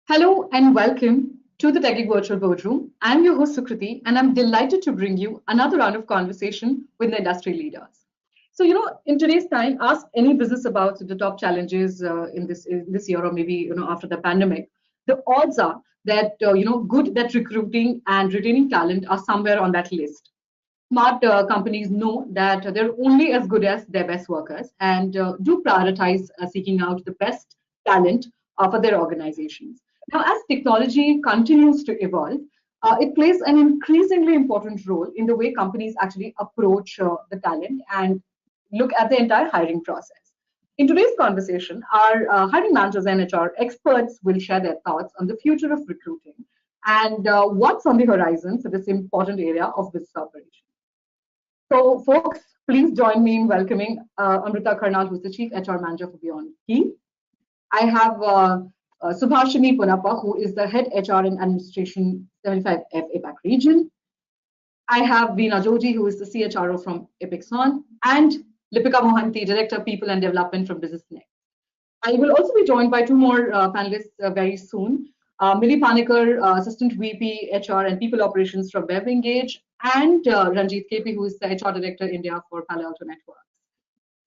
Hello and welcome to the Techie Virtual Boardroom. I'm your host Sukriti, and I'm delighted to bring you another round of conversation with the industry leaders. So, in today's time, ask any business about the top challenges in this year, or maybe after the pandemic. The odds are that that recruiting and retaining talent are somewhere on that list. Smart companies know that they're only as good as their best workers and do prioritize seeking out the best talent for their organizations. Now, as technology continues to evolve, it plays an increasingly important role in the way companies actually approach the talent and look at the entire hiring process. In today's conversation, our hiring managers and HR experts will share their thoughts on the future of recruiting and what's on the horizon for this important area of business operations. So, folks, please join me in welcoming Amruta Kharnal, who's the Chief HR Manager for Beyond Key. I have Subhashini Ponappa, who is the Head HR and Administration 75F APAC region. I have Veena Jojo, who is the CHRO from Apexon, and Lipika Mohanty, Director People and Development from BUSINESSNEXT. I will also be joined by two more panelists very soon. Mili, Panicker, Assistant VP HR and People Operations from WebEngage, and Ranjith KP, who is the HR Director India for Palo Alto Networks.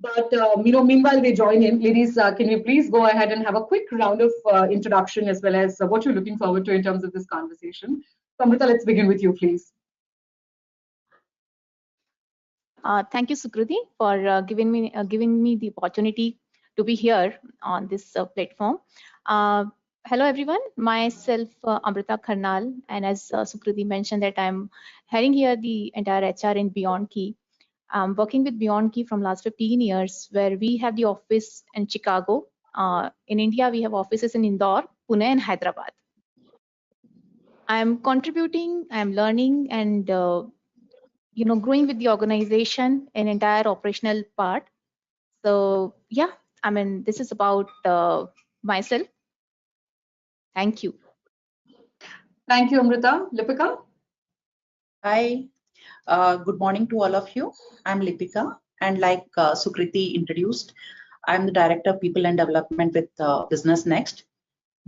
But meanwhile they join in, ladies, can you please go ahead and have a quick round of introduction as well as what you're looking forward to in terms of this conversation. So, Amruta, let's begin with you, please. Thank you, Sukriti, for giving me the opportunity to be here on this platform. Hello, everyone. Myself, Amruta Kharnal, and as Sukriti mentioned, that I'm heading here the entire HR in Beyond Key. I'm working with Beyond Key from last 15 years, where we have the office in Chicago. In India, we have offices in Indore, Pune, and Hyderabad. I'm contributing, I'm learning, and growing with the organization in entire operational part. So yeah, I mean, this is about myself. Thank you. Thank you, Amruta. Lipika? Hi, good morning to all of you. I'm Lipika, and like Sukriti introduced, I'm the Director of People and Development with BUSINESSNEXT.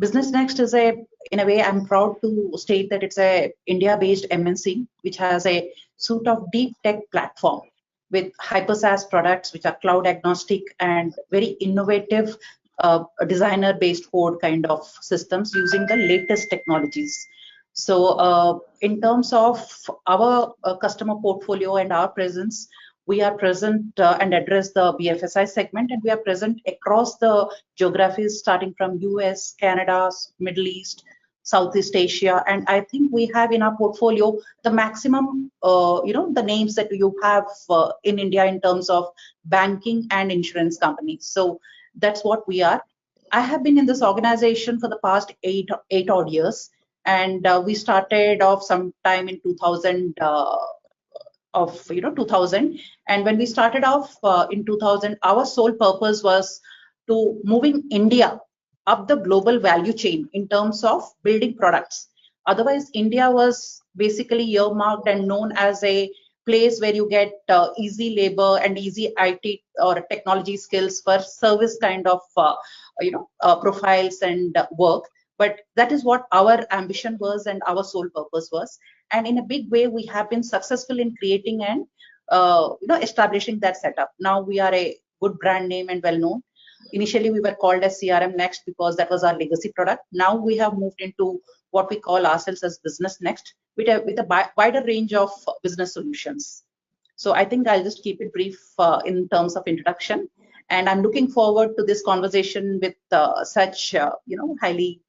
BUSINESSNEXT is in a way, I'm proud to state that it's a India-based MNC, which has a suite of deep tech platform with hyper SaaS products, which are cloud agnostic and very innovative designer-based code kind of systems using the latest technologies. So in terms of our customer portfolio and our presence, we are present and address the BFSI segment, and we are present across the geographies starting from US, Canada, Middle East, Southeast Asia, and I think we have in our portfolio the maximum, the names that you have in India in terms of banking and insurance companies. So that's what we are. I have been in this organization for the past eight odd years, and we started off sometime in 2000. 2000, and when we started off in 2000, our sole purpose was to moving India up the global value chain in terms of building products. Otherwise, India was basically earmarked and known as a place where you get easy labor and easy IT or technology skills for service kind of profiles and work. But that is what our ambition was and our sole purpose was. And in a big way, we have been successful in creating and establishing that setup. Now we are a good brand name and well known. Initially, we were called as CRM Next because that was our legacy product. Now we have moved into what we call ourselves as BUSINESSNEXT with a wider range of business solutions. So I think I'll just keep it brief in terms of introduction. And I'm looking forward to this conversation with such highly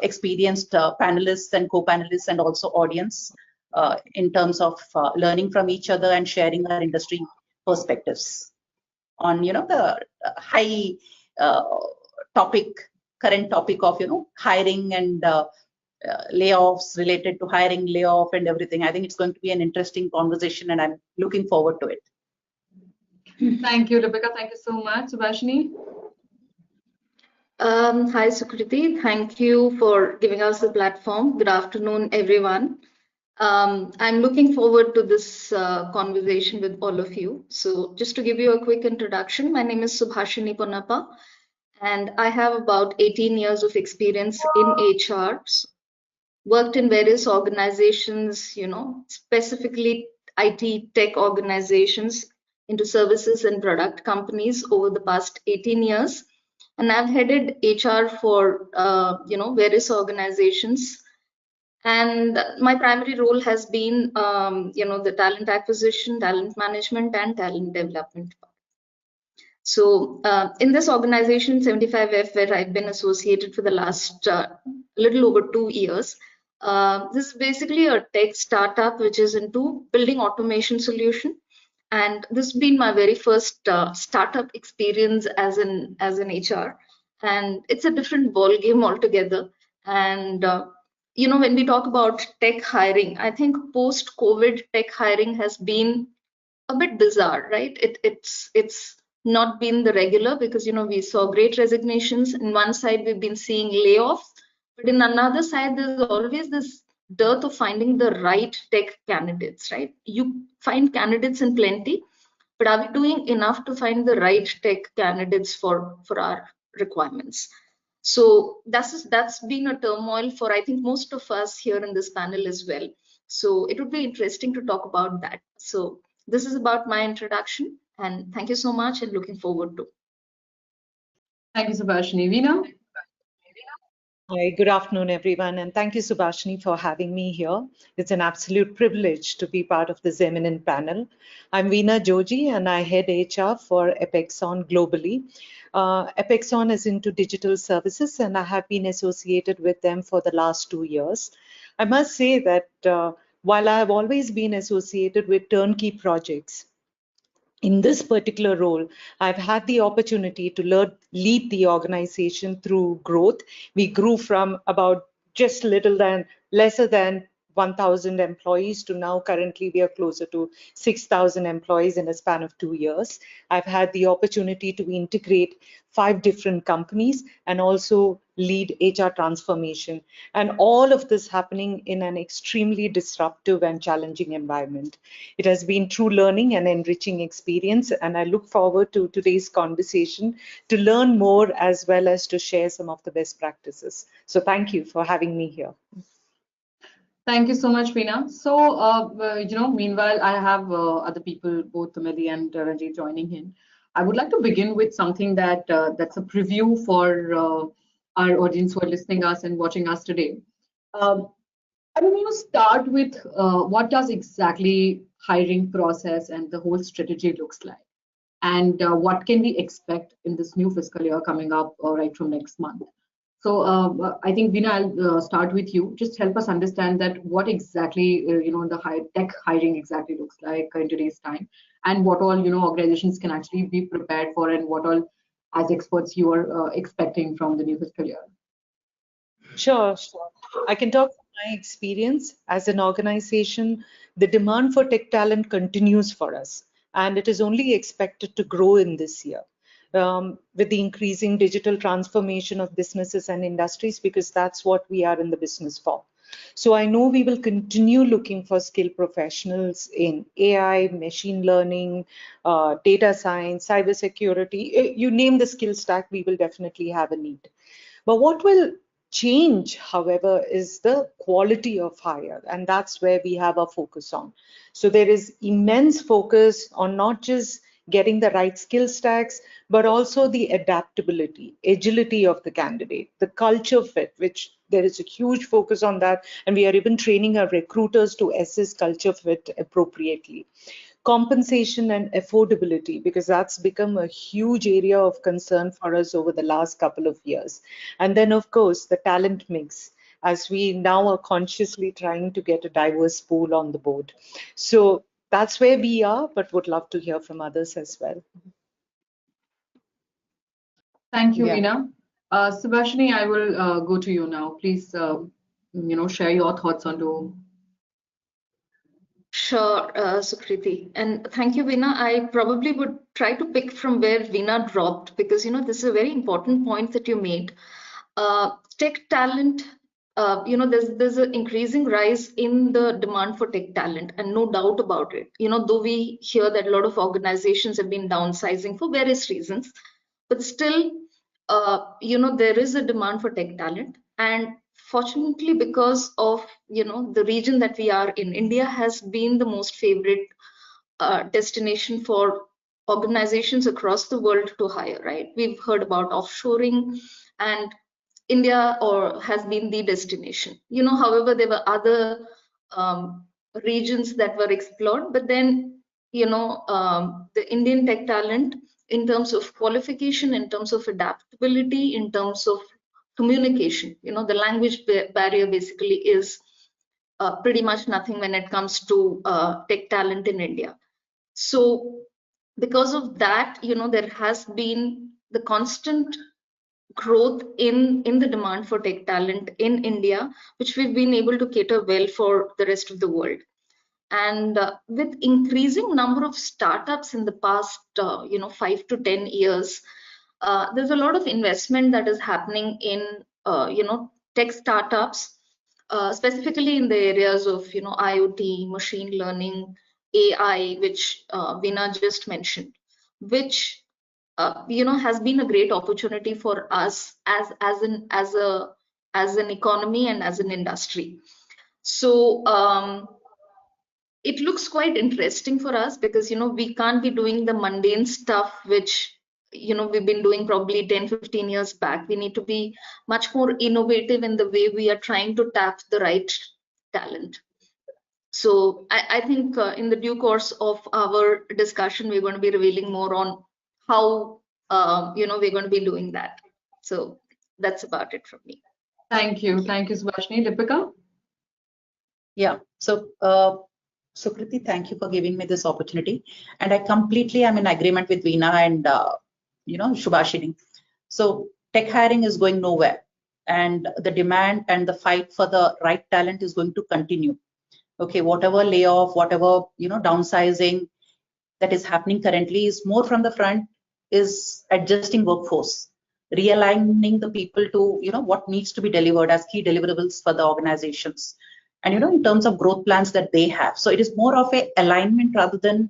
experienced panelists and co-panelists and also audience in terms of learning from each other and sharing our industry perspectives on the high current topic of hiring and layoffs related to hiring, layoff and everything. I think it's going to be an interesting conversation and I'm looking forward to it. Thank you, Lipika. Thank you so much. Subhashini? Hi, Sukriti. Thank you for giving us the platform. Good afternoon, everyone. I'm looking forward to this conversation with all of you. So just to give you a quick introduction, my name is Subhashini Ponappa, and I have about 18 years of experience in HR. Worked in various organizations, specifically IT tech organizations into services and product companies over the past 18 years. And I've headed HR for, various organizations. And my primary role has been, the talent acquisition, talent management, and talent development. So in this organization, 75F, where I've been associated for the last little over 2 years, this is basically a tech startup which is into building automation solution. And this has been my very first startup experience as an HR. And it's a different ball game altogether. And when we talk about tech hiring, I think post-COVID tech hiring has been a bit bizarre, right? It's not been the regular because we saw great resignations. In one side, we've been seeing layoffs, but in another side, there's always this dearth of finding the right tech candidates, right? You find candidates in plenty, but are we doing enough to find the right tech candidates for our requirements? So that's been a turmoil for, I think, most of us here in this panel as well. So it would be interesting to talk about that. So this is about my introduction, and thank you so much, and looking forward to. Thank you, Subhashini. Veena? Hi, good afternoon, everyone, and thank you, Subhashini, for having me here. It's an absolute privilege to be part of this eminent panel. I'm Veena Joji, and I head HR for Apexon globally. Apexon is into digital services, and I have been associated with them for the last 2 years. I must say that while I have always been associated with turnkey projects, in this particular role, I've had the opportunity to lead the organization through growth. We grew from about just lesser than 1,000 employees to now currently we are closer to 6,000 employees in a span of 2 years. I've had the opportunity to integrate 5 different companies and also lead HR transformation. And all of this happening in an extremely disruptive and challenging environment. It has been true learning and enriching experience, and I look forward to today's conversation to learn more as well as to share some of the best practices. So thank you for having me here. Thank you so much, Veena. So, meanwhile, I have other people, both Mili and Ranjith, joining in. I would like to begin with something that's a preview for our audience who are listening us and watching us today. I want to start with what does exactly hiring process and the whole strategy looks like, and what can we expect in this new fiscal year coming up right from next month. So I think, Veena, I'll start with you. Just help us understand that what exactly, the tech hiring exactly looks like in today's time, and what all, organizations can actually be prepared for, and what all, as experts, you are expecting from the new fiscal year. Sure. I can talk from my experience. As an organization, the demand for tech talent continues for us, and it is only expected to grow in this year. With the increasing digital transformation of businesses and industries, because that's what we are in the business for. So I know we will continue looking for skilled professionals in AI, machine learning, data science, cybersecurity. You name the skill stack, we will definitely have a need. But what will change, however, is the quality of hire, and that's where we have a focus on. So there is immense focus on not just getting the right skill stacks, but also the adaptability, agility of the candidate, the culture fit, which there is a huge focus on that. And we are even training our recruiters to assess culture fit appropriately. Compensation and affordability, because that's become a huge area of concern for us over the last couple of years. And then, of course, the talent mix, as we now are consciously trying to get a diverse pool on the board. So that's where we are, but would love to hear from others as well. Thank you, Veena. Subhashini, I will go to you now. Please, share your thoughts on. Sure, Sukriti, and thank you, Veena. I probably would try to pick from where Veena dropped, because this is a very important point that you made. Tech talent, there's an increasing rise in the demand for tech talent, and no doubt about it. Though we hear that a lot of organizations have been downsizing for various reasons, but still, there is a demand for tech talent, and fortunately, because of the region that we are in, India has been the most favorite destination for organizations across the world to hire. Right? We've heard about offshoring, and India has been the destination. However, there were other regions that were explored, but then the Indian tech talent, in terms of qualification, in terms of adaptability, in terms of communication, the language barrier basically is pretty much nothing when it comes to tech talent in India. So because of that, there has been the constant growth in the demand for tech talent in India, which we've been able to cater well for the rest of the world. And with increasing number of startups in the past 5 to 10 years, there's a lot of investment that is happening in tech startups, specifically in the areas of IoT, machine learning, AI, which Veena just mentioned, which has been a great opportunity for us as an economy and as an industry. So it looks quite interesting for us because we can't be doing the mundane stuff which we've been doing probably 10-15 years back. We need to be much more innovative in the way we are trying to tap the right talent. So I think in the due course of our discussion, we're going to be revealing more on how we're going to be doing that. So that's about it from me. Thank you, Subhashini. Lipika? Yeah, so Sukriti, thank you for giving me this opportunity, and I completely am in agreement with Veena and Subhashini. So tech hiring is going nowhere, and the demand and the fight for the right talent is going to continue. Okay, whatever layoff, whatever downsizing that is happening currently is more from the front, is adjusting workforce, realigning the people to what needs to be delivered as key deliverables for the organizations, and in terms of growth plans that they have. So it is more of a alignment rather than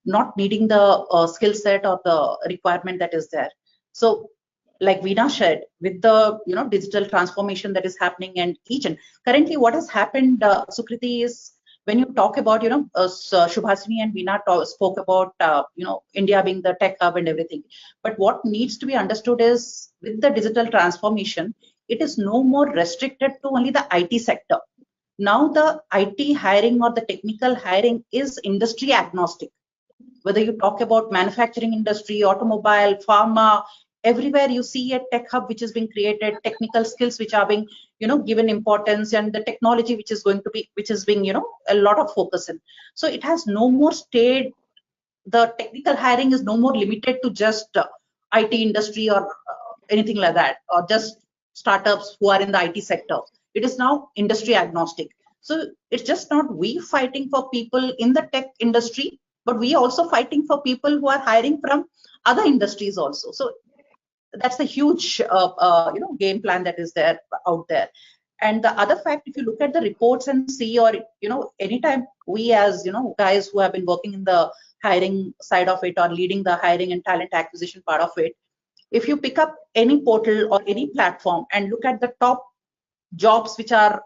not needing the skill set or the requirement that is there. So like Veena shared, with the digital transformation that is happening, and currently what has happened, Sukriti, is when you talk about Subhashini and Veena spoke about India being the tech hub and everything, but what needs to be understood is with the digital transformation, it is no more restricted to only the IT sector. Now the IT hiring or the technical hiring is industry agnostic. Whether you talk about manufacturing industry, automobile, pharma, everywhere you see a tech hub which is being created, technical skills which are being given importance, and the technology which is being a lot of focus in. So it has no more stayed, the technical hiring is no more limited to just IT industry or anything like that, or just startups who are in the IT sector. It is now industry agnostic. So it's just not we fighting for people in the tech industry, but we also fighting for people who are hiring from other industries also. So that's the huge game plan that is there out there. And the other fact, if you look at the reports and see, or anytime we as guys who have been working in the hiring side of it or leading the hiring and talent acquisition part of it, if you pick up any portal or any platform and look at the top jobs which are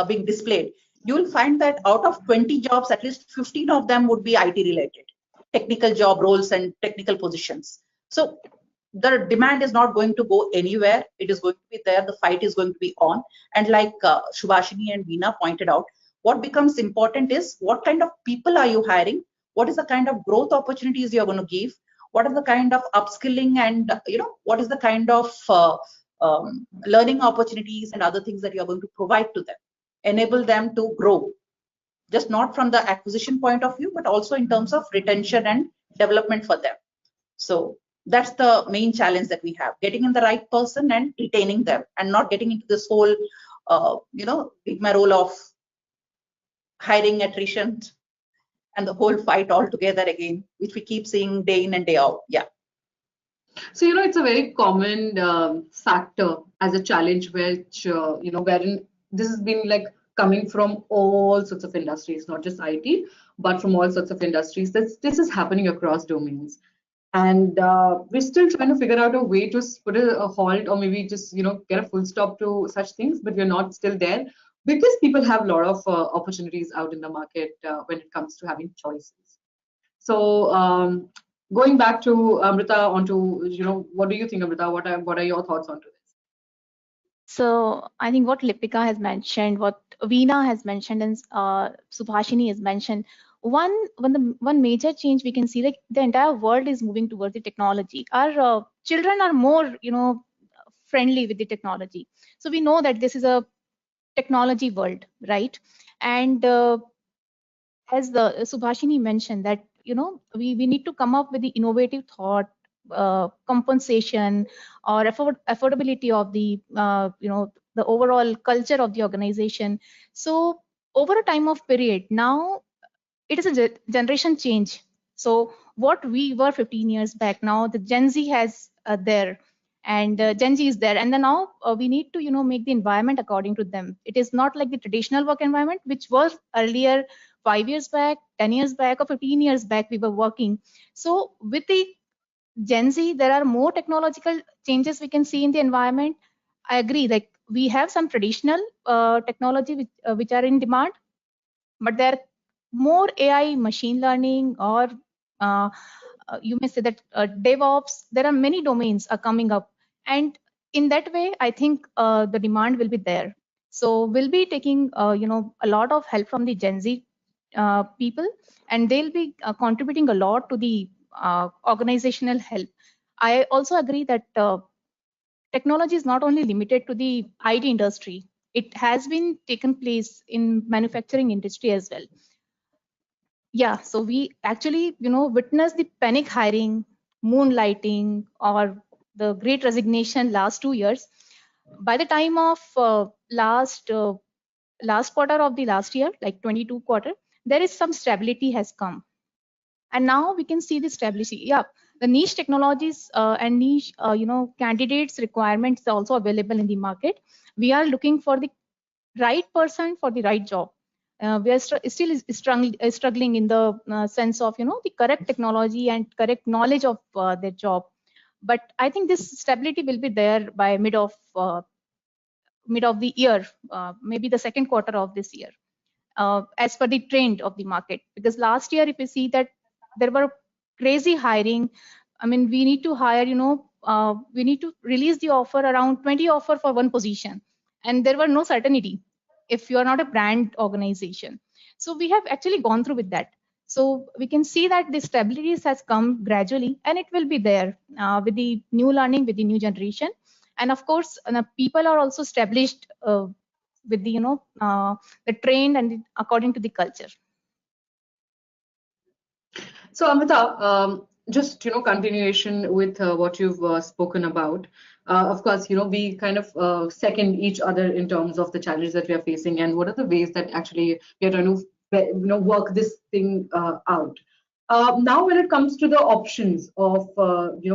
being displayed, you will find that out of 20 jobs, at least 15 of them would be IT related, technical job roles and technical positions. So the demand is not going to go anywhere. It is going to be there. The fight is going to be on. And like Subhashini and Veena pointed out, what becomes important is what kind of people are you hiring? What is the kind of growth opportunities you're going to give? What are the kind of upskilling and what is the kind of learning opportunities and other things that you're going to provide to them, enable them to grow, just not from the acquisition point of view, but also in terms of retention and development for them. So that's the main challenge that we have, getting in the right person and retaining them, and not getting into this whole rigmarole of hiring, attrition, and the whole fight all together again, which we keep seeing day in and day out. Yeah. So it's a very common factor as a challenge, which wherein this has been like coming from all sorts of industries, not just IT, but from all sorts of industries. This is happening across domains. And we're still trying to figure out a way to put a halt, or maybe just get a full stop to such things, but we're not still there, because people have a lot of opportunities out in the market when it comes to having choices. So going back to Amruta, onto what do you think, Amruta? What are your thoughts onto this? So I think what Lipika has mentioned, what Veena has mentioned, and Subhashini has mentioned, one major change we can see, like the entire world is moving towards the technology. Our children are more friendly with the technology. So we know that this is a technology world, right? And as the Subhashini mentioned, that we need to come up with the innovative thought, compensation, or affordability of the the overall culture of the organization. So over a time of period, now it is a generation change. So what we were 15 years back, now the Gen Z has there, and Gen Z is there, and then now we need to make the environment according to them. It is not like the traditional work environment which was earlier 5 years back, 10 years back, or 15 years back we were working. So with the Gen Z, there are more technological changes we can see in the environment. I agree, like we have some traditional technology which are in demand, but there are more AI, machine learning, or you may say that DevOps. There are many domains are coming up, and in that way, I think the demand will be there. So we'll be taking a lot of help from the Gen Z people, and they'll be contributing a lot to the organizational help. I also agree that technology is not only limited to the IT industry. It has been taken place in manufacturing industry as well. Yeah, so we actually witnessed the panic hiring, moonlighting, or the great resignation last 2 years. By the time of last quarter of the last year, like 22 quarter, there is some stability has come, and now we can see the stability. Yeah, the niche technologies and niche candidates requirements are also available in the market. We are looking for the right person for the right job. We are still struggling in the sense of the correct technology and correct knowledge of their job. But I think this stability will be there by mid of the year, maybe the second quarter of this year, as per the trend of the market. Because last year, if you see that there were crazy hiring, I mean, we need to hire, we need to release the offer, around 20 offer for one position, and there were no certainty if you are not a brand organization. So we have actually gone through with that. So we can see that the stability has come gradually, and it will be there with the new learning, with the new generation. And of course, people are also established with the the trend and according to the culture. So Amruta, just continuation with what you've spoken about. Of course, we kind of second each other in terms of the challenges that we are facing, and what are the ways that actually we are trying to work this thing out. Now, when it comes to the options of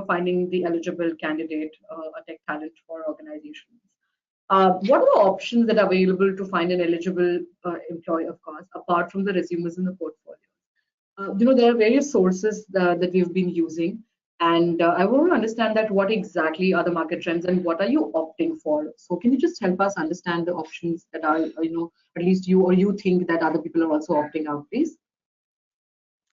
finding the eligible candidate, a tech talent for organizations, what are the options that are available to find an eligible employee, of course, apart from the resumes in the portfolio? There are various sources that we've been using, and I want to understand that what exactly are the market trends and what are you opting for? So can you just help us understand the options that are, at least you or you think that other people are also opting out, please?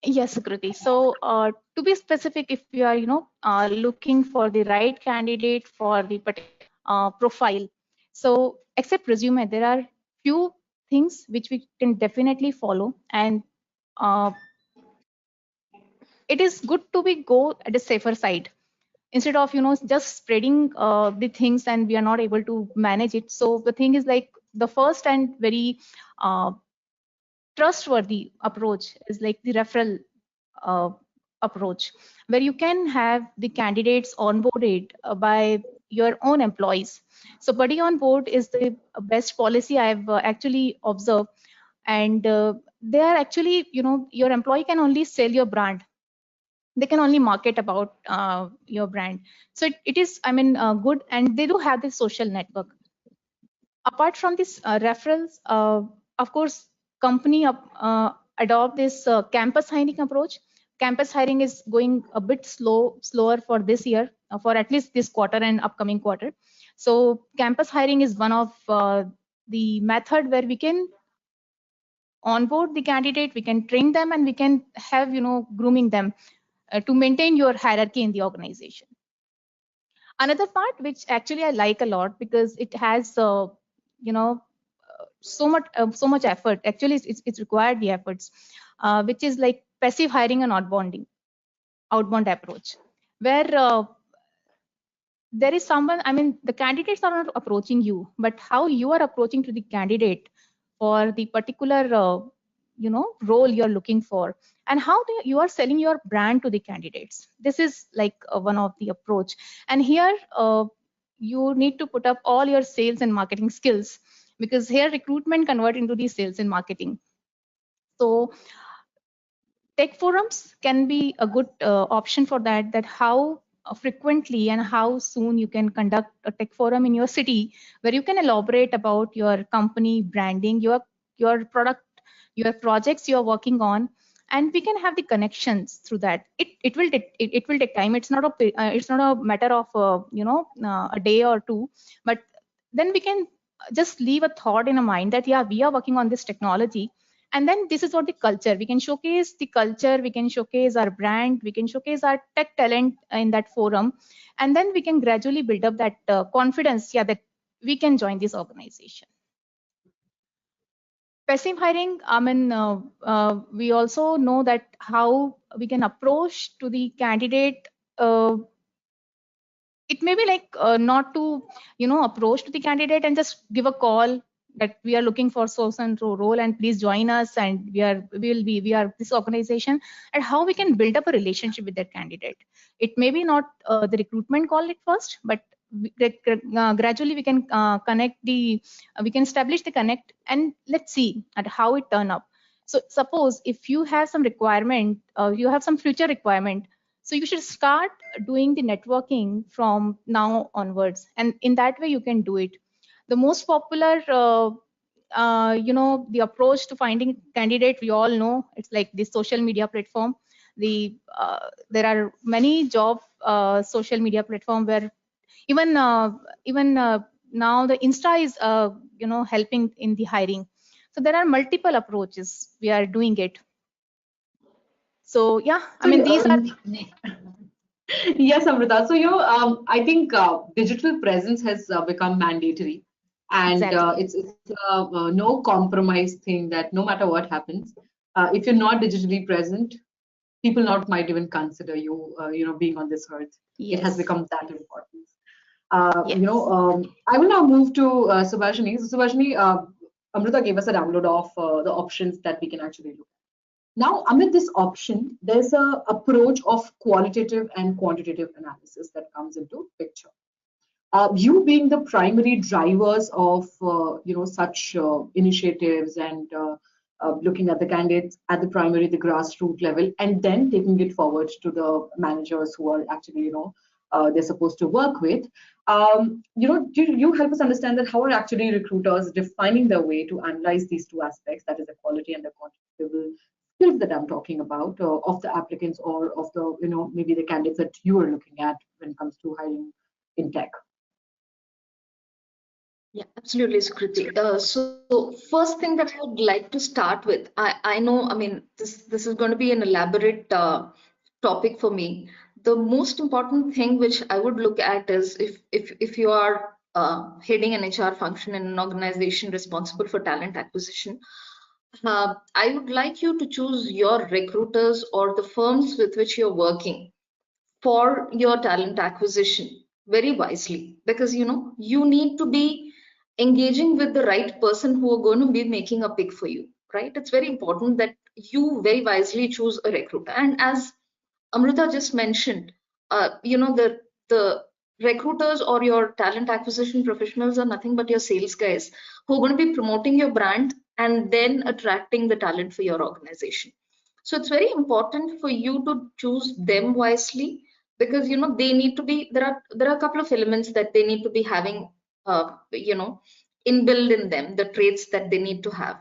Yes, Sukriti. So to be specific, if you are looking for the right candidate for the particular profile, so except resume, there are few things which we can definitely follow, and it is good to be go at a safer side instead of just spreading the things and we are not able to manage it. So the thing is, like, the first and very trustworthy approach is like the referral approach, where you can have the candidates onboarded by your own employees. So buddy on board is the best policy I've actually observed, and they are actually your employee can only sell your brand, they can only market about your brand. So it is, I mean, good, and they do have this social network. Apart from this referrals, of course, company adopt this campus hiring approach, campus hiring is going a bit slower for this year, for at least this quarter and upcoming quarter. So campus hiring is one of the method where we can onboard the candidate, we can train them, and we can have, grooming them to maintain your hierarchy in the organization. Another part which actually I like a lot, because it has so much effort. Actually, it's required the efforts, which is like passive hiring and outbound approach, where there is someone, I mean, the candidates are not approaching you, but how you are approaching to the candidate for the particular role you're looking for, and how you are selling your brand to the candidates. This is like one of the approach. And here you need to put up all your sales and marketing skills, because here recruitment convert into the sales and marketing. So tech forums can be a good option for that how frequently and how soon you can conduct a tech forum in your city, where you can elaborate about your company branding, your product, your projects you're working on, and we can have the connections through that. It will take time. It's not a matter of a day or two, but then we can just leave a thought in a mind that yeah, we are working on this technology. And then this is what the culture, we can showcase the culture, we can showcase our brand, we can showcase our tech talent in that forum, and then we can gradually build up that confidence, yeah, that we can join this organization. Passive hiring, I mean, we also know that how we can approach to the candidate. It may be like not to, approach to the candidate and just give a call that we are looking for source and role, and please join us, and we are this organization, and how we can build up a relationship with that candidate. It may be not the recruitment call at first, but gradually we can we can establish the connect, and let's see at how it turn up. So suppose if you have some requirement, you have some future requirement, so you should start doing the networking from now onwards, and in that way you can do it. The most popular the approach to finding candidate, we all know, it's like the social media platform. There are many job social media platform where even now the Insta is helping in the hiring. So there are multiple approaches we are doing it. So yeah, I mean, these are yes, Amruta. So I think digital presence has become mandatory, and exactly. It's a no compromise thing, that no matter what happens, if you're not digitally present, people might even consider you being on this earth. Yes. It has become that important. Yes. I will now move to Subhashini. So Subhashini, Amruta gave us a download of the options that we can actually look at. Now, amid this option, there's a approach of qualitative and quantitative analysis that comes into picture. You being the primary drivers of such initiatives, and looking at the candidates at the primary, the grassroots level, and then taking it forward to the managers who are actually they're supposed to work with. Do you help us understand that how are actually recruiters defining their way to analyze these two aspects, that is the quality and the quantitative skills that I'm talking about, of the applicants, or of the maybe the candidates that you are looking at when it comes to hiring in tech? Yeah, absolutely, Sukriti. So first thing that I would like to start with, I know, I mean, this is going to be an elaborate topic for me. The most important thing which I would look at is if you are heading an HR function in an organization responsible for talent acquisition, I would like you to choose your recruiters or the firms with which you're working for your talent acquisition very wisely, because you need to be engaging with the right person who are going to be making a pick for you, right? It's very important that you very wisely choose a recruiter. And as Amruta just mentioned, the recruiters or your talent acquisition professionals are nothing but your sales guys who are going to be promoting your brand and then attracting the talent for your organization. So it's very important for you to choose them wisely, because they need to be, there are a couple of elements that they need to be having inbuilt in them, the traits that they need to have.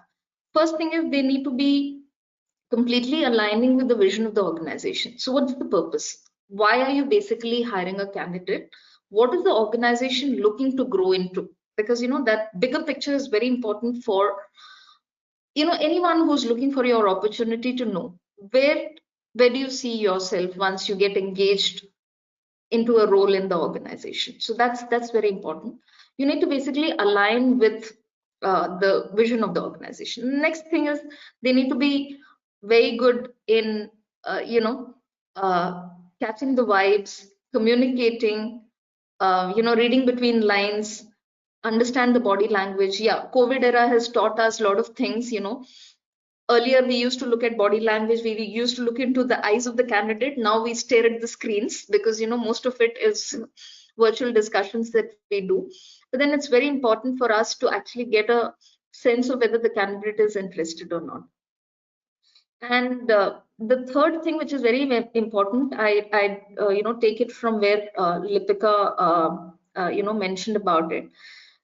First thing is they need to be completely aligning with the vision of the organization. So what's the purpose? Why are you basically hiring a candidate? What is the organization looking to grow into? Because that bigger picture is very important for anyone who's looking for your opportunity to know where do you see yourself once you get engaged into a role in the organization. So that's very important. You need to basically align with the vision of the organization. Next thing is they need to be very good in catching the vibes, communicating, reading between lines, understand the body language. Yeah, COVID era has taught us a lot of things. Earlier we used to look at body language, we used to look into the eyes of the candidate. Now we stare at the screens because most of it is virtual discussions that we do. But then it's very important for us to actually get a sense of whether the candidate is interested or not. And the third thing, which is very important, I take it from where Lipika mentioned about it.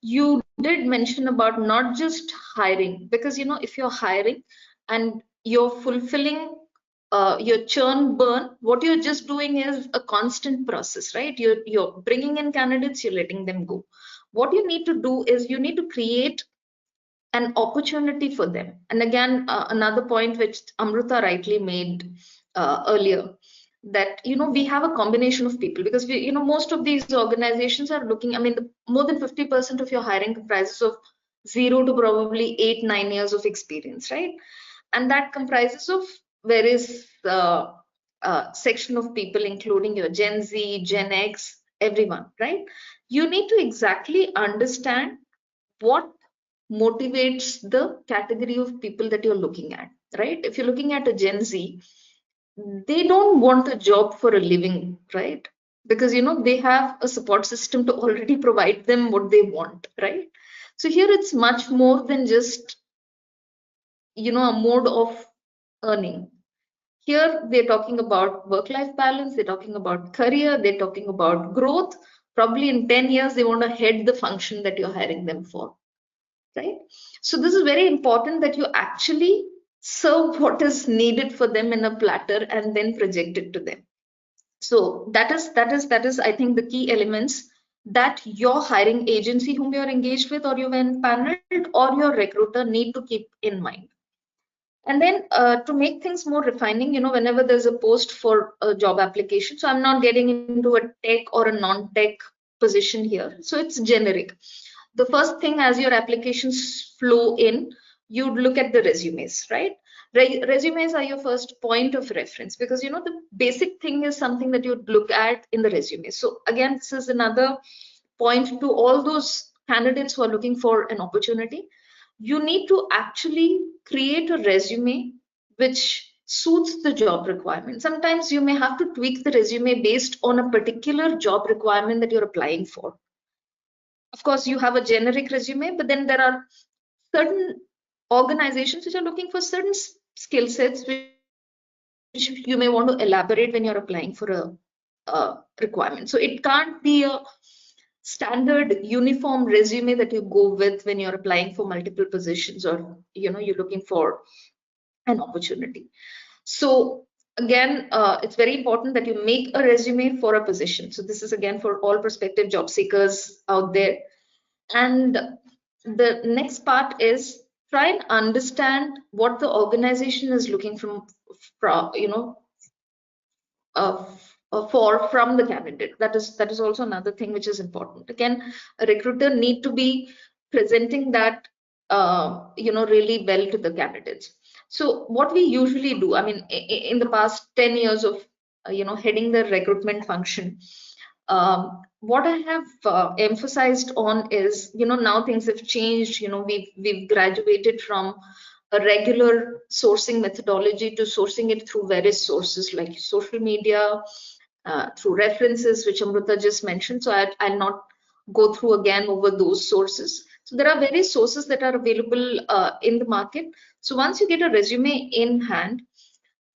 You did mention about not just hiring, because if you're hiring and you're fulfilling your churn burn, what you're just doing is a constant process, right? You're bringing in candidates, you're letting them go. What you need to do is you need to create an opportunity for them. And again, another point which Amruta rightly made earlier, that we have a combination of people, because we most of these organizations are looking, more than 50% of your hiring comprises of 0 to probably 8-9 years of experience, right? And that comprises of various section of people, including your Gen Z, Gen X, everyone, right? You need to exactly understand what motivates the category of people that you're looking at, right? If you're looking at a Gen Z, they don't want a job for a living, right? Because they have a support system to already provide them what they want, right? So here it's much more than just a mode of earning. Here they're talking about work-life balance, they're talking about career, they're talking about growth. Probably in 10 years they want to head the function that you're hiring them for, right? So this is very important, that you actually serve what is needed for them in a platter and then project it to them. So that is I think the key elements that your hiring agency whom you're engaged with, or you've empaneled, or your recruiter need to keep in mind. And then to make things more refining, whenever there's a post for a job application, so I'm not getting into a tech or a non-tech position here, so it's generic. The first thing, as your applications flow in, you'd look at the resumes, right? Resumes are your first point of reference, because the basic thing is something that you'd look at in the resume. So again, this is another point to all those candidates who are looking for an opportunity. You need to actually create a resume which suits the job requirement. Sometimes you may have to tweak the resume based on a particular job requirement that you're applying for. Of course, you have a generic resume, but then there are certain organizations which are looking for certain skill sets which you may want to elaborate when you're applying for a requirement. So it can't be a standard uniform resume that you go with when you're applying for multiple positions, or you're looking for an opportunity. So again, it's very important that you make a resume for a position. So this is again for all prospective job seekers out there. And the next part is try and understand what the organization is looking from the candidate. That is also another thing which is important. Again, a recruiter need to be presenting that really well to the candidates. So what we usually do, in the past 10 years of heading the recruitment function, what I have emphasized on is, now things have changed. We've graduated from a regular sourcing methodology to sourcing it through various sources like social media, through references, which Amruta just mentioned. So I'll not go through again over those sources. So there are various sources that are available in the market. So once you get a resume in hand,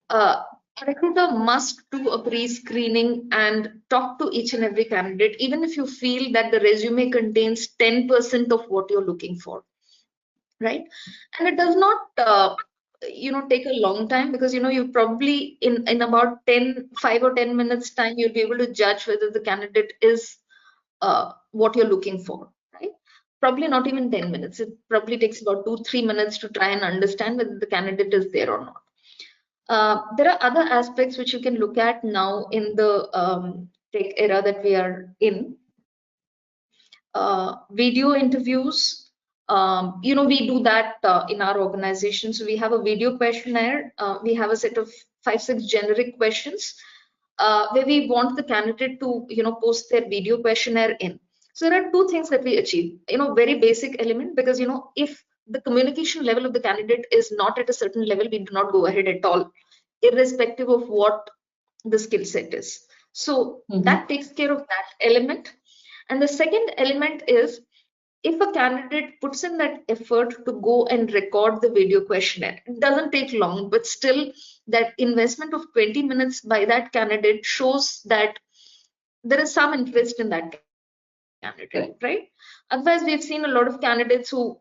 a recruiter must do a pre-screening and talk to each and every candidate, even if you feel that the resume contains 10% of what you're looking for, right? And it does not take a long time, because you probably in about 5 or 10 minutes time you'll be able to judge whether the candidate is what you're looking for, right? Probably not even 10 minutes. It probably takes about 2-3 minutes to try and understand whether the candidate is there or not. There are other aspects which you can look at now in the tech era that we are in. Video interviews, we do that in our organization. So we have a video questionnaire. We have a set of 5-6 generic questions where we want the candidate to, post their video questionnaire in. So there are 2 things that we achieve, very basic element, because, if the communication level of the candidate is not at a certain level, we do not go ahead at all, irrespective of what the skill set is. So that takes care of that element. And the second element is, if a candidate puts in that effort to go and record the video questionnaire, it doesn't take long, but still that investment of 20 minutes by that candidate shows that there is some interest in that candidate, right? Otherwise, we've seen a lot of candidates who,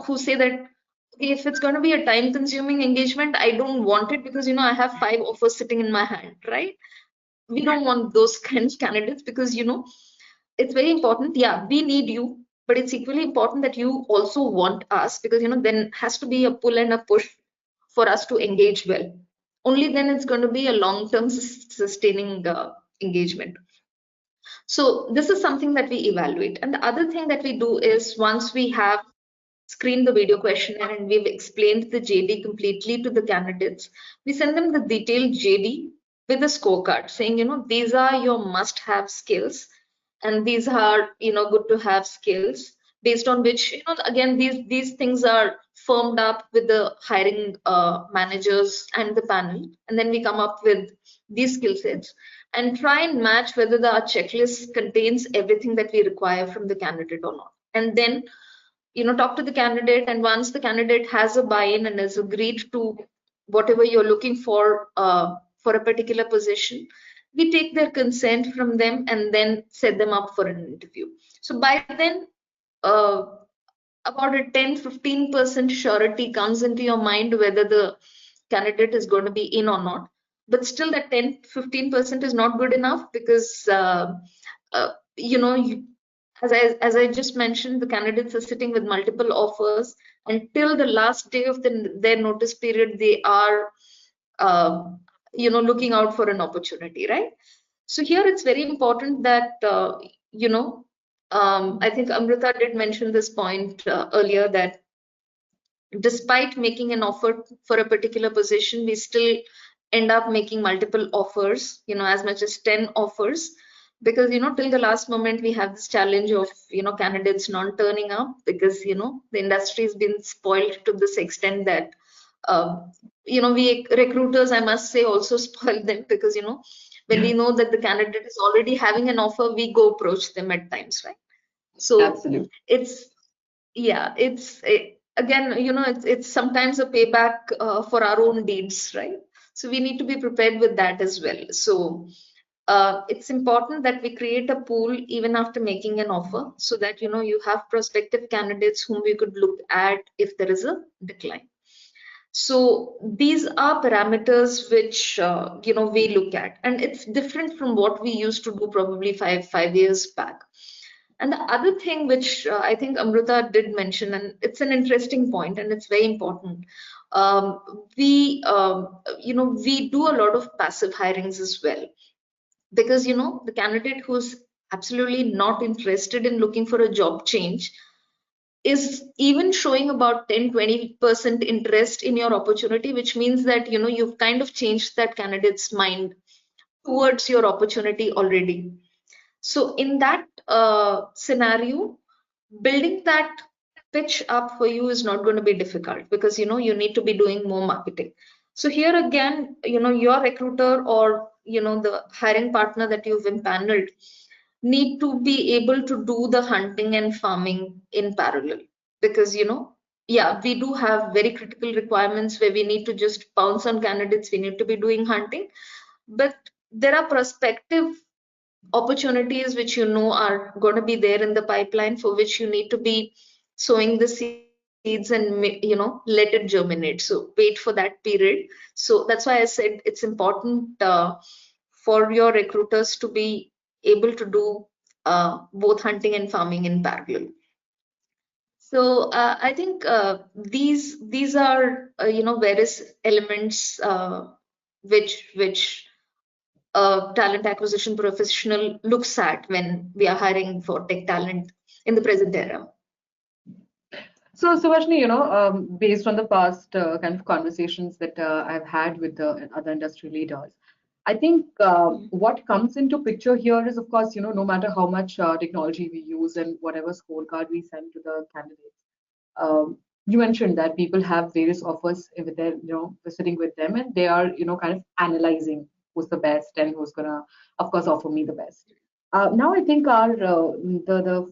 who say that, okay, if it's going to be a time consuming engagement, I don't want it because, I have 5 offers sitting in my hand, right? We don't want those kinds of candidates, because, it's very important. Yeah, we need you, but it's equally important that you also want us, because then has to be a pull and a push for us to engage well. Only then it's going to be a long-term sustaining engagement. So this is something that we evaluate. And the other thing that we do is, once we have screened the video questionnaire and we've explained the JD completely to the candidates, we send them the detailed JD with a scorecard saying, these are your must-have skills, and these are, good to have skills, based on which, again, these things are firmed up with the hiring managers and the panel. And then we come up with these skill sets and try and match whether the checklist contains everything that we require from the candidate or not. And then, talk to the candidate. And once the candidate has a buy-in and has agreed to whatever you're looking for a particular position, we take their consent from them and then set them up for an interview. So by then, about a 10-15% surety comes into your mind whether the candidate is going to be in or not. But still, that 10-15% is not good enough, because as I just mentioned, the candidates are sitting with multiple offers, and till the last day of their notice period, they are looking out for an opportunity, right? So here it's very important that I think Amruta did mention this point earlier, that despite making an offer for a particular position, we still end up making multiple offers, as much as 10 offers, because till the last moment we have this challenge of candidates not turning up, because the industry has been spoiled to this extent that we recruiters, I must say, also spoil them, because when we know that the candidate is already having an offer, we go approach them at times, right? So Absolutely. Again, it's sometimes a payback for our own deeds, right? So we need to be prepared with that as well. So it's important that we create a pool even after making an offer, so that you have prospective candidates whom we could look at if there is a decline. So these are parameters which we look at, and it's different from what we used to do probably five years back. And the other thing which I think Amruta did mention, and it's an interesting point and it's very important, we do a lot of passive hirings as well, because the candidate who's absolutely not interested in looking for a job change is even showing about 10-20% interest in your opportunity, which means that you've kind of changed that candidate's mind towards your opportunity already. So in that scenario, building that pitch up for you is not going to be difficult, because you need to be doing more marketing. So here again, your recruiter or the hiring partner that you've empaneled need to be able to do the hunting and farming in parallel, because we do have very critical requirements where we need to just pounce on candidates, we need to be doing hunting, but there are prospective opportunities which are going to be there in the pipeline, for which you need to be sowing the seeds seeds and let it germinate. So wait for that period. So that's why I said it's important for your recruiters to be able to do both hunting and farming in parallel. So I think these are various elements which a talent acquisition professional looks at when we are hiring for tech talent in the present era. So Subhashini, based on the past kind of conversations that I've had with the other industry leaders, I think what comes into picture here is, of course, no matter how much technology we use and whatever scorecard we send to the candidates, you mentioned that people have various offers with their, sitting with them, and they are, kind of analyzing who's the best and who's gonna, of course, offer me the best. Now I think our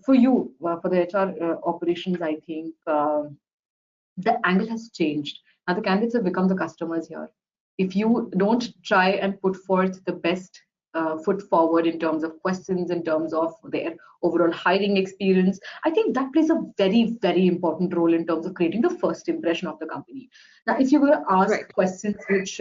for you for the HR operations, I think the angle has changed. Now the candidates have become the customers here. If you don't try and put forth the best foot forward in terms of questions, in terms of their overall hiring experience, I think that plays a very, very important role in terms of creating the first impression of the company. Now, if you were to ask questions which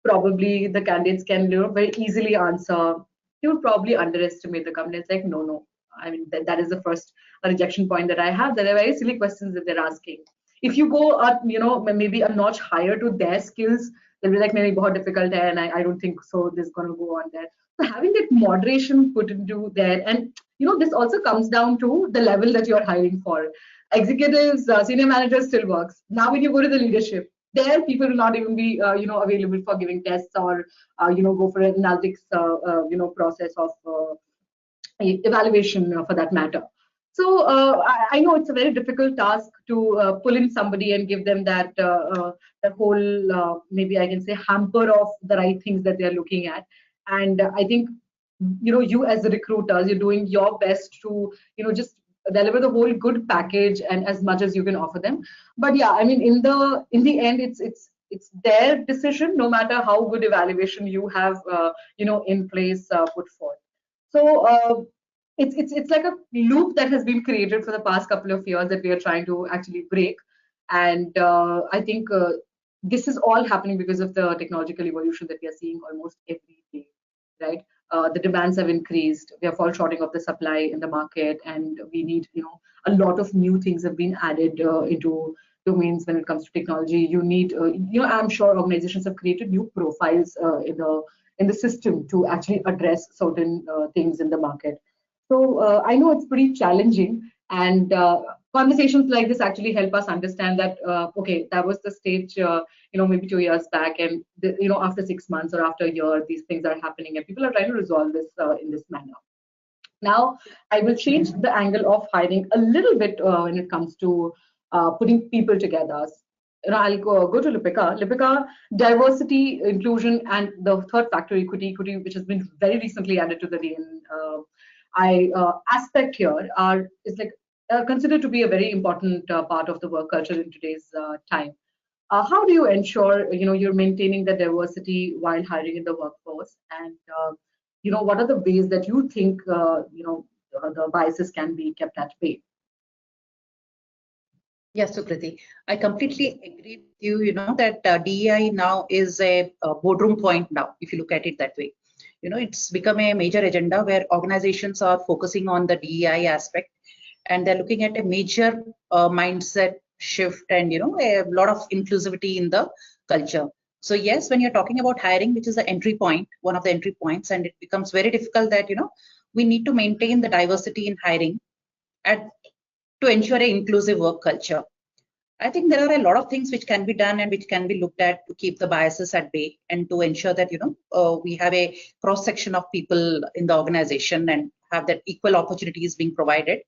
probably the candidates can very easily answer, you would probably underestimate the company. It's like, no. I mean, that is the first rejection point that I have. There are very silly questions that they're asking. If you go up, maybe a notch higher to their skills, they'll be like, maybe बहुत difficult hai, and I don't think so this is going to go on there. So having that moderation put into there, and this also comes down to the level that you're hiring for. Executives, senior managers still works. Now when you go to the leadership, there people will not even be available for giving tests or go for an analytics process of evaluation for that matter. So I know it's a very difficult task to pull in somebody and give them that that whole maybe I can say hamper of the right things that they're looking at. And I think you as the recruiters, you're doing your best to just deliver the whole good package and as much as you can offer them. But yeah, I mean in the end, it's their decision, no matter how good evaluation you have in place put forth. So it's like a loop that has been created for the past couple of years that we are trying to actually break. And I think this is all happening because of the technological evolution that we are seeing almost every day, right? The demands have increased. We are fall shorting of the supply in the market, and we need, a lot of new things have been added into domains when it comes to technology. You need, I'm sure organizations have created new profiles in the system to actually address certain things in the market. So I know it's pretty challenging, and conversations like this actually help us understand that okay, that was the stage maybe 2 years back, and after 6 months or after a year, these things are happening, and people are trying to resolve this in this manner. Now I will change the angle of hiring a little bit when it comes to putting people together. I'll go to Lipika. Lipika, diversity, inclusion, and the third factor, equity, which has been very recently added to the aspect here is like considered to be a very important part of the work culture in today's time. How do you ensure you're maintaining the diversity while hiring in the workforce, and what are the ways that you think the biases can be kept at bay? Yes, Sukriti, I completely agree with you. That DEI now is a boardroom point now, if you look at it that way. It's become a major agenda where organizations are focusing on the DEI aspect, and they're looking at a major mindset shift and a lot of inclusivity in the culture. So yes, when you're talking about hiring, which is the entry point, one of the entry points, and it becomes very difficult that we need to maintain the diversity in hiring to ensure an inclusive work culture. I think there are a lot of things which can be done and which can be looked at to keep the biases at bay and to ensure that we have a cross section of people in the organization and have that equal opportunities being provided.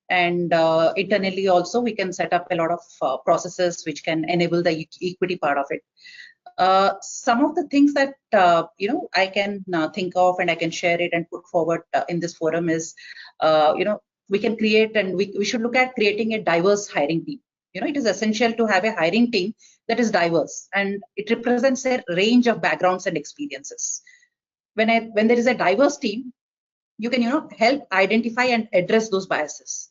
And internally also we can set up a lot of processes which can enable the equity part of it. Some of the things that I can think of and I can share it and put forward in this forum is we can create, and we should look at creating a diverse hiring team. It is essential to have a hiring team that is diverse and it represents a range of backgrounds and experiences. When there is a diverse team, you can help identify and address those biases.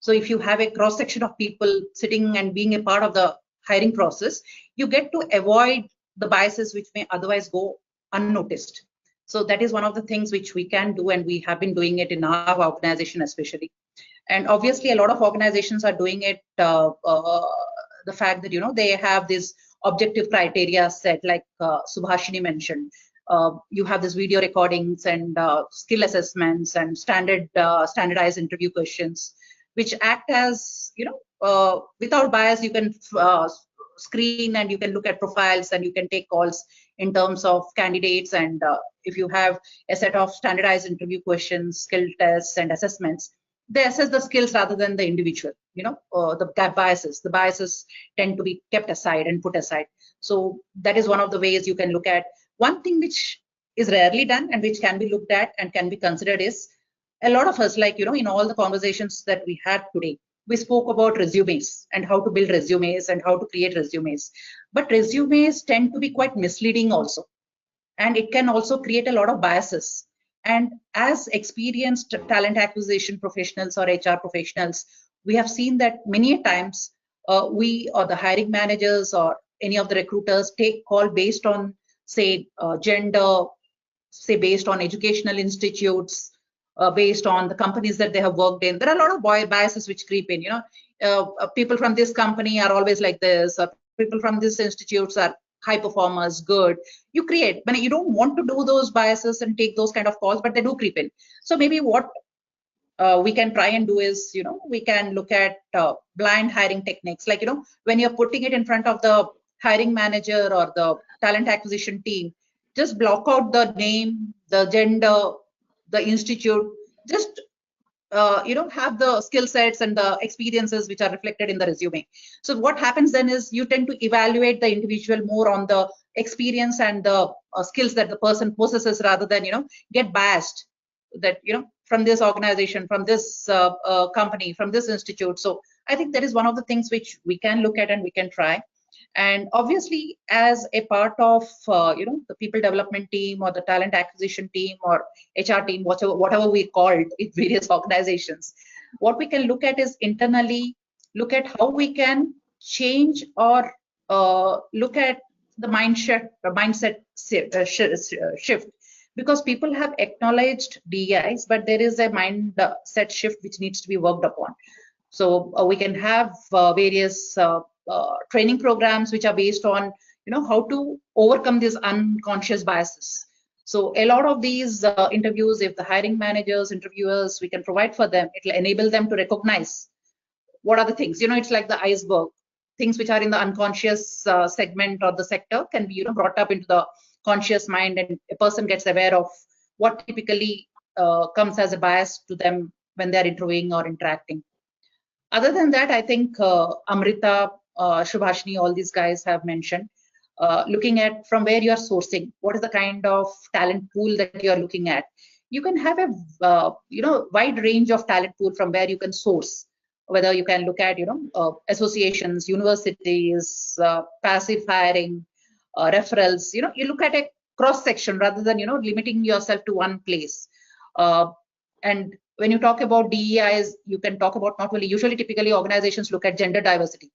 So if you have a cross section of people sitting and being a part of the hiring process, you get to avoid the biases which may otherwise go unnoticed. So that is one of the things which we can do, and we have been doing it in our organization especially. And obviously a lot of organizations are doing it, the fact that, you know, they have this objective criteria set, like Subhashini mentioned. You have this video recordings and skill assessments and standardized interview questions, which act as, you know, without bias, you can screen and you can look at profiles and you can take calls in terms of candidates. And if you have a set of standardized interview questions, skill tests and assessments, they assess the skills rather than the individual, you know, the biases tend to be kept aside and put aside. So that is one of the ways you can look at. One thing which is rarely done and which can be looked at and can be considered is, a lot of us, like, you know, in all the conversations that we had today, we spoke about resumes and how to build resumes and how to create resumes. But resumes tend to be quite misleading also. And it can also create a lot of biases. And as experienced talent acquisition professionals or HR professionals, we have seen that many times we or the hiring managers or any of the recruiters take call based on, say, gender, say based on educational institutes, based on the companies that they have worked in. There are a lot of biases which creep in, you know, people from this company are always like this, or people from these institutes are high performers, good. You create, but you don't want to do those biases and take those kind of calls, but they do creep in. So maybe what we can try and do is, you know, we can look at blind hiring techniques. Like, you know, when you're putting it in front of the hiring manager or the talent acquisition team, just block out the name, the gender, the institute, just you know, have the skill sets and the experiences which are reflected in the resume. So what happens then is you tend to evaluate the individual more on the experience and the skills that the person possesses, rather than, you know, get biased that, you know, from this organization, from this company, from this institute. So I think that is one of the things which we can look at and we can try. And obviously, as a part of you know, the people development team or the talent acquisition team or HR team, whatever we called in various organizations, what we can look at is internally look at how we can change or look at the mindset shift, because people have acknowledged DEIs, but there is a mindset shift which needs to be worked upon. So we can have various training programs which are based on, you know, how to overcome these unconscious biases. So a lot of these interviews, if the hiring managers, interviewers, we can provide for them, it will enable them to recognize what are the things, you know, it's like the iceberg. Things which are in the unconscious segment or the sector can be, you know, brought up into the conscious mind, and a person gets aware of what typically comes as a bias to them when they're interviewing or interacting. Other than that, I think Amruta, Subhashini, all these guys have mentioned, looking at from where you are sourcing, what is the kind of talent pool that you are looking at. You can have a you know, wide range of talent pool from where you can source, whether you can look at, you know, associations, universities, passive hiring, referrals. You know, you look at a cross section rather than, you know, limiting yourself to one place. And when you talk about DEIs, you can talk about not only, usually typically organizations look at gender diversity,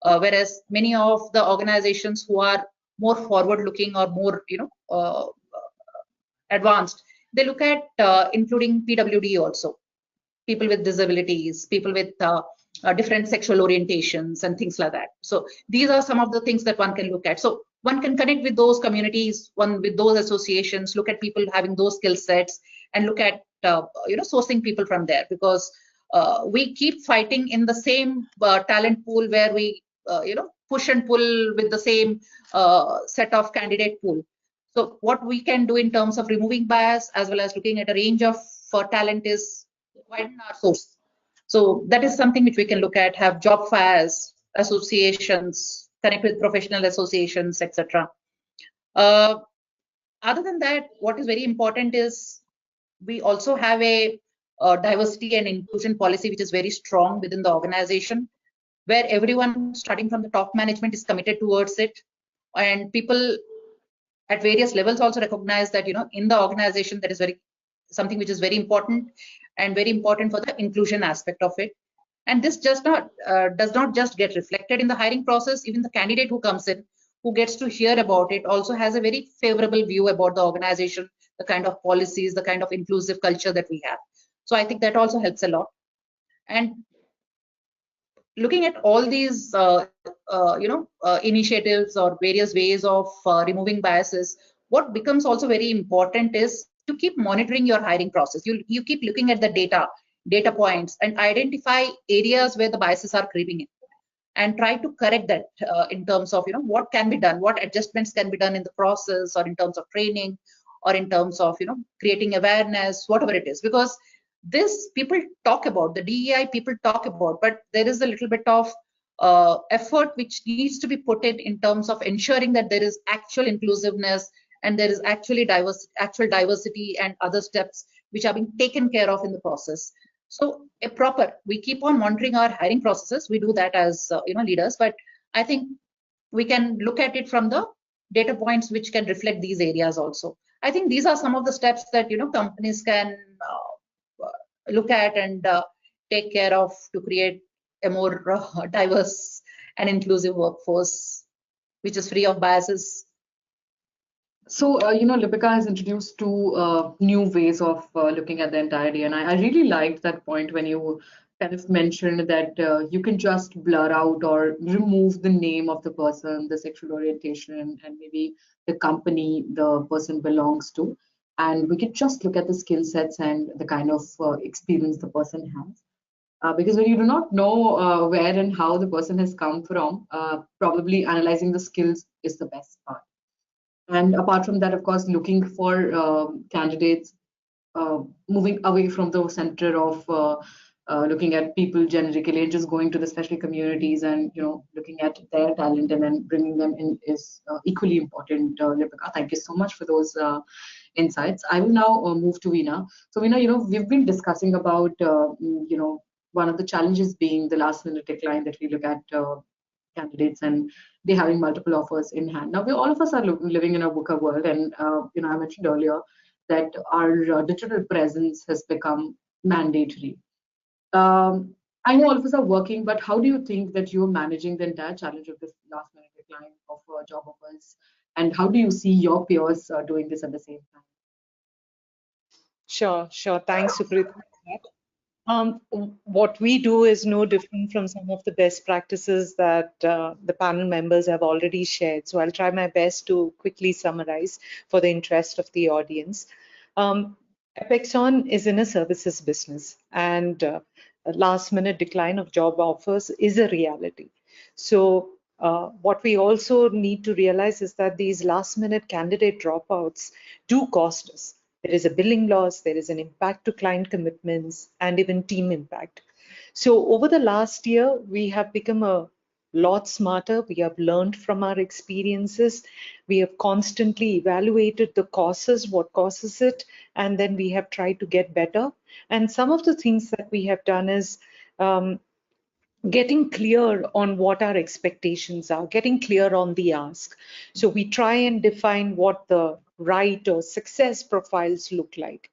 whereas many of the organizations who are more forward looking or more, you know, advanced, they look at including PWD also, people with disabilities, people with different sexual orientations and things like that. So these are some of the things that one can look at. So one can connect with those communities, one with those associations, look at people having those skill sets, and look at you know, sourcing people from there, because we keep fighting in the same talent pool where we you know, push and pull with the same set of candidate pool. So what we can do in terms of removing bias as well as looking at a range of talent is widen our source. So that is something which we can look at, have job fairs, associations, connect with professional associations, etc. Other than that, what is very important is we also have a diversity and inclusion policy which is very strong within the organization, where everyone starting from the top management is committed towards it, and people at various levels also recognize that, you know, in the organization that is something which is very important and very important for the inclusion aspect of it. And this does not just get reflected in the hiring process. Even the candidate who comes in, who gets to hear about it, also has a very favorable view about the organization, the kind of policies, the kind of inclusive culture that we have. So I think that also helps a lot. And looking at all these initiatives or various ways of removing biases, what becomes also very important is to keep monitoring your hiring process. You keep looking at the data points, and identify areas where the biases are creeping in, and try to correct that in terms of what can be done, what adjustments can be done in the process, or in terms of training, or in terms of creating awareness, whatever it is. Because this people talk about, the DEI people talk about, but there is a little bit of effort which needs to be put in terms of ensuring that there is actual inclusiveness, and there is actual diversity and other steps which are being taken care of in the process. So we keep on monitoring our hiring processes. We do that as leaders, but I think we can look at it from the data points which can reflect these areas also. I think these are some of the steps that companies can look at and take care of to create a more diverse and inclusive workforce, which is free of biases. So, Lipika has introduced two new ways of looking at the entire day. And I really liked that point when you kind of mentioned that you can just blur out or remove the name of the person, the sexual orientation, and maybe the company the person belongs to. And we could just look at the skill sets and the kind of experience the person has. Because when you do not know where and how the person has come from, probably analyzing the skills is the best part. And apart from that, of course, looking for candidates, moving away from the center of looking at people generically and just going to the special communities and looking at their talent and then bringing them in is equally important. Lipika, thank you so much for those insights. I will now move to Veena. So Veena, we've been discussing about one of the challenges being the last minute decline that we look at candidates and they having multiple offers in hand. Now, all of us are living in a VUCA world, and I mentioned earlier that our digital presence has become mandatory. I know all of us are working, but how do you think that you're managing the entire challenge of this last minute decline of job offers, and how do you see your peers doing this at the same time? Sure. Thanks, Sukriti. What we do is no different from some of the best practices that the panel members have already shared. So I'll try my best to quickly summarize for the interest of the audience. Apexon is in a services business, and a last minute decline of job offers is a reality. So what we also need to realize is that these last minute candidate dropouts do cost us. There is a billing loss, there is an impact to client commitments, and even team impact. So over the last year, we have become a lot smarter. We have learned from our experiences. We have constantly evaluated the causes, what causes it, and then we have tried to get better. And some of the things that we have done is getting clear on what our expectations are, getting clear on the ask. So we try and define what the right or success profiles look like.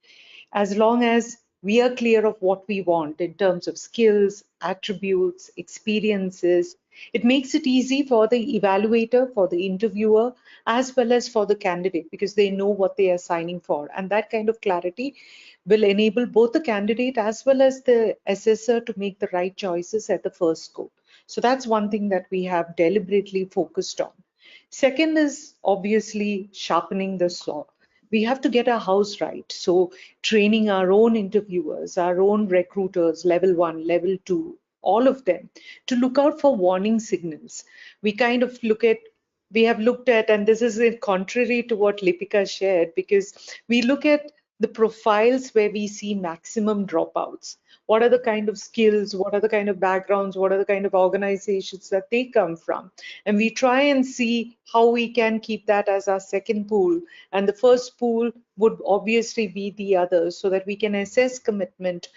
As long as we are clear of what we want in terms of skills, attributes, experiences, it makes it easy for the evaluator, for the interviewer, as well as for the candidate, because they know what they are signing for. And that kind of clarity will enable both the candidate as well as the assessor to make the right choices at the first go. So that's one thing that we have deliberately focused on. Second is obviously sharpening the saw. We have to get our house right. So training our own interviewers, our own recruiters, level 1, level 2, all of them, to look out for warning signals. We kind of we have looked at, and this is contrary to what Lipika shared, because we look at the profiles where we see maximum dropouts. What are the kind of skills, what are the kind of backgrounds, what are the kind of organizations that they come from? And we try and see how we can keep that as our second pool. And the first pool would obviously be the others, so that we can assess commitment.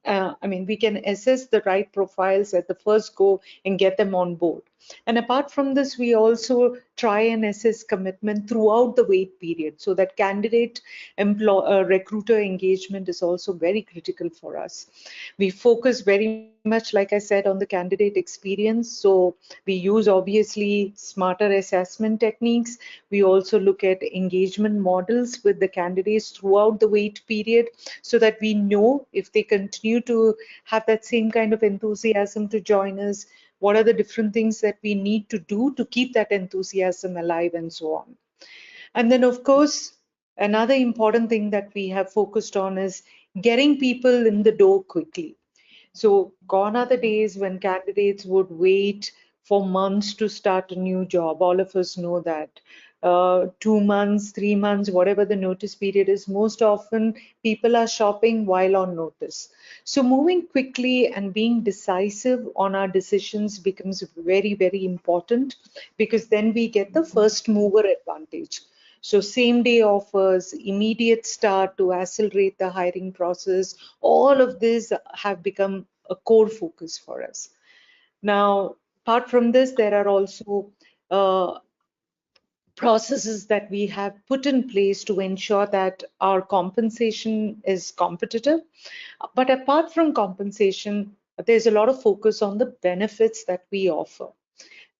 We can assess the right profiles at the first go and get them on board. And apart from this, we also try and assess commitment throughout the wait period, so that candidate recruiter engagement is also very critical for us. We focus very much, like I said, on the candidate experience. So we use obviously smarter assessment techniques. We also look at engagement models with the candidates throughout the wait period, so that we know if they continue to have that same kind of enthusiasm to join us, what are the different things that we need to do to keep that enthusiasm alive, and so on. And then, of course, another important thing that we have focused on is getting people in the door quickly. So gone are the days when candidates would wait for months to start a new job. All of us know that. 2 months, 3 months, whatever the notice period is, most often people are shopping while on notice. So moving quickly and being decisive on our decisions becomes very, very important, because then we get the first mover advantage. So same day offers, immediate start to accelerate the hiring process, all of these have become a core focus for us. Now, apart from this, there are also processes that we have put in place to ensure that our compensation is competitive. But apart from compensation, there's a lot of focus on the benefits that we offer.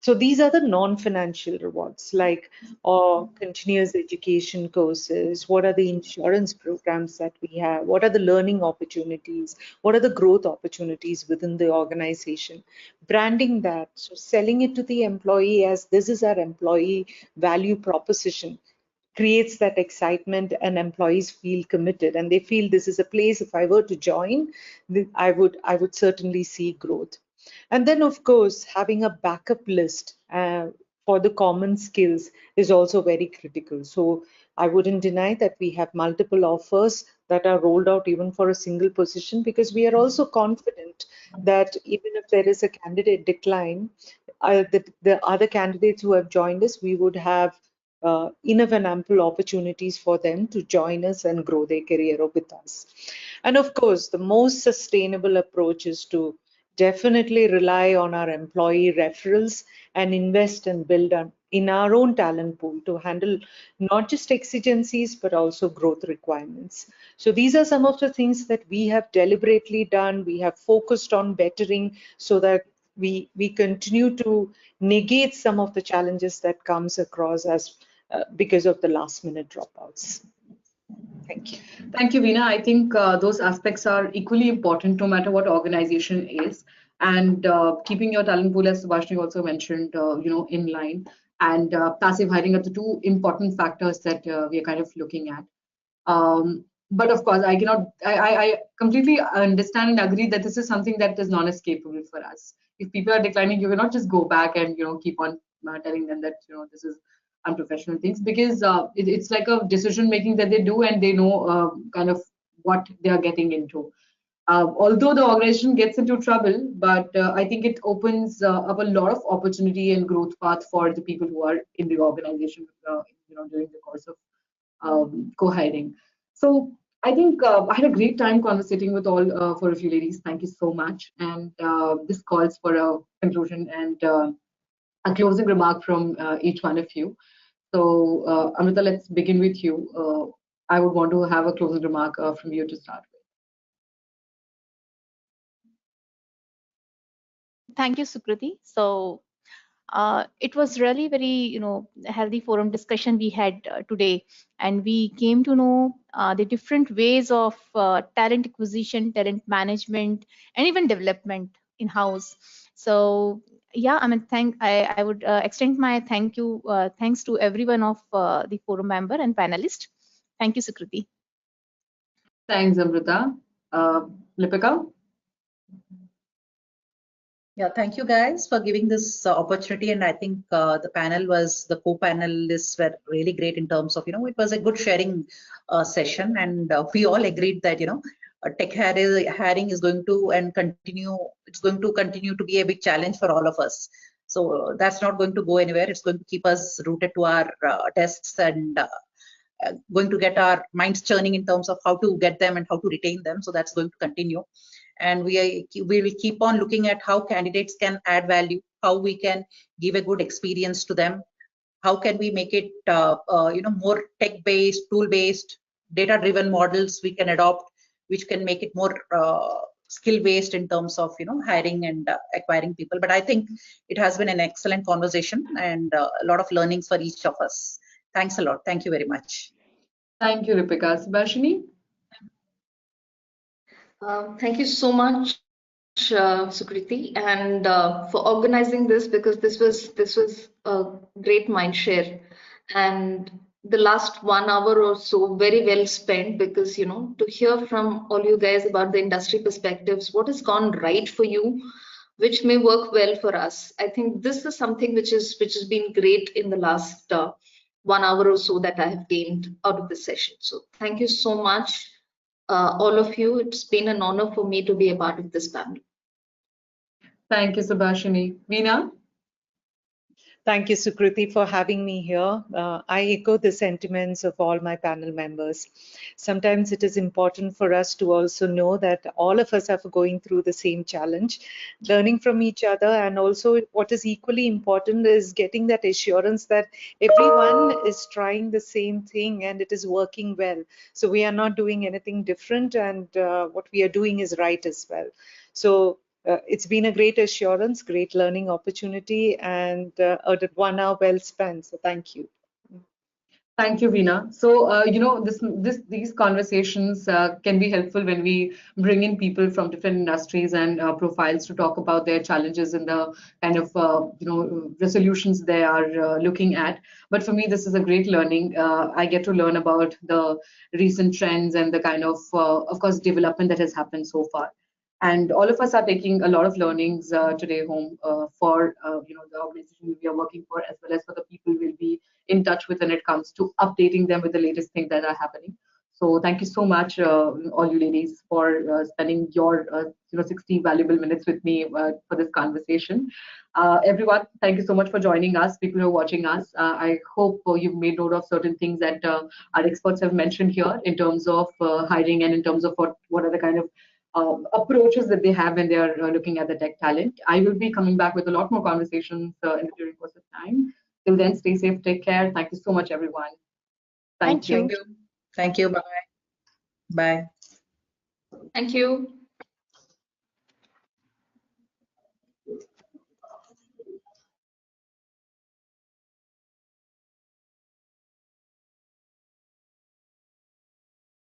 So these are the non-financial rewards, like continuous education courses, what are the insurance programs that we have, what are the learning opportunities, what are the growth opportunities within the organization, branding that, so selling it to the employee as this is our employee value proposition creates that excitement, and employees feel committed and they feel this is a place, if I were to join, I would certainly see growth. And then, of course, having a backup list for the common skills is also very critical. So I wouldn't deny that we have multiple offers that are rolled out even for a single position, because we are also confident that even if there is a candidate decline, the other candidates who have joined us, we would have enough and ample opportunities for them to join us and grow their career with us. And of course, the most sustainable approach is to definitely rely on our employee referrals and invest and build in our own talent pool to handle not just exigencies, but also growth requirements. So these are some of the things that we have deliberately done. We have focused on bettering so that we continue to negate some of the challenges that comes across as because of the last minute dropouts. Thank you. Thank you, Veena. I think those aspects are equally important no matter what organization is. And keeping your talent pool, as Subhashini also mentioned, in line, and passive hiring are the two important factors that we are kind of looking at. But of course, I completely understand and agree that this is something that is non-escapable for us. If people are declining, you cannot just go back and keep on telling them that this is unprofessional things, because it's like a decision making that they do, and they know kind of what they are getting into. Although the organization gets into trouble, but I think it opens up a lot of opportunity and growth path for the people who are in the organization, during the course of co-hiring. So I think I had a great time conversating with all four of you ladies. Thank you so much. And this calls for a conclusion and a closing remark from each one of you. So Amruta, let's begin with you. I would want to have a closing remark from you to start with. Thank you, Sukriti. So it was really very, healthy forum discussion we had today, and we came to know the different ways of talent acquisition, talent management, and even development in-house. So yeah, I mean, I would extend my thanks to everyone of the forum member and panelist. Thank you, Sukriti. Thanks, Amruta. Lipika? Yeah, thank you guys for giving this opportunity. And I think the co-panelists were really great in terms of, it was a good sharing session. And we all agreed that, tech hiring is going to continue to be a big challenge for all of us. So that's not going to go anywhere. It's going to keep us rooted to our desks and going to get our minds churning in terms of how to get them and how to retain them. So that's going to continue. and we will keep on looking at how candidates can add value, how we can give a good experience to them, how can we make it more tech-based, tool-based, data-driven models we can adopt, which can make it more skill-based in terms of hiring and acquiring people. But I think it has been an excellent conversation and a lot of learnings for each of us. Thanks a lot. Thank you very much. Thank you, Lipika. Subhashini? Thank you so much, Sukriti, and for organizing this, because this was a great mind share, and the last 1 hour or so very well spent, because to hear from all you guys about the industry perspectives, what has gone right for you, which may work well for us. I think this is something which has been great in the last 1 hour or so that I have gained out of this session. So thank you so much. All of you, it's been an honor for me to be a part of this panel. Thank you, Subhashini. Veena? Thank you, Sukriti, for having me here. I echo the sentiments of all my panel members. Sometimes it is important for us to also know that all of us are going through the same challenge, learning from each other, and also what is equally important is getting that assurance that everyone is trying the same thing and it is working well. So we are not doing anything different, and what we are doing is right as well. So it's been a great assurance, great learning opportunity, and a 1 hour well spent. So thank you. Thank you, Veena. So, these conversations can be helpful when we bring in people from different industries and profiles to talk about their challenges and the kind of, resolutions they are looking at. But for me, this is a great learning. I get to learn about the recent trends and the kind of course, development that has happened so far. And all of us are taking a lot of learnings today home for the organization we are working for, as well as for the people we'll be in touch with when it comes to updating them with the latest things that are happening. So thank you so much, all you ladies, for spending your 60 valuable minutes with me for this conversation. Everyone, thank you so much for joining us. People who are watching us, I hope you've made note of certain things that our experts have mentioned here in terms of hiring and in terms of what are the kind of approaches that they have when they are looking at the tech talent. I will be coming back with a lot more conversations in the during course of time. Till then, stay safe, take care. Thank you so much, everyone. Thank you. Thank you. Bye. Bye. Thank you.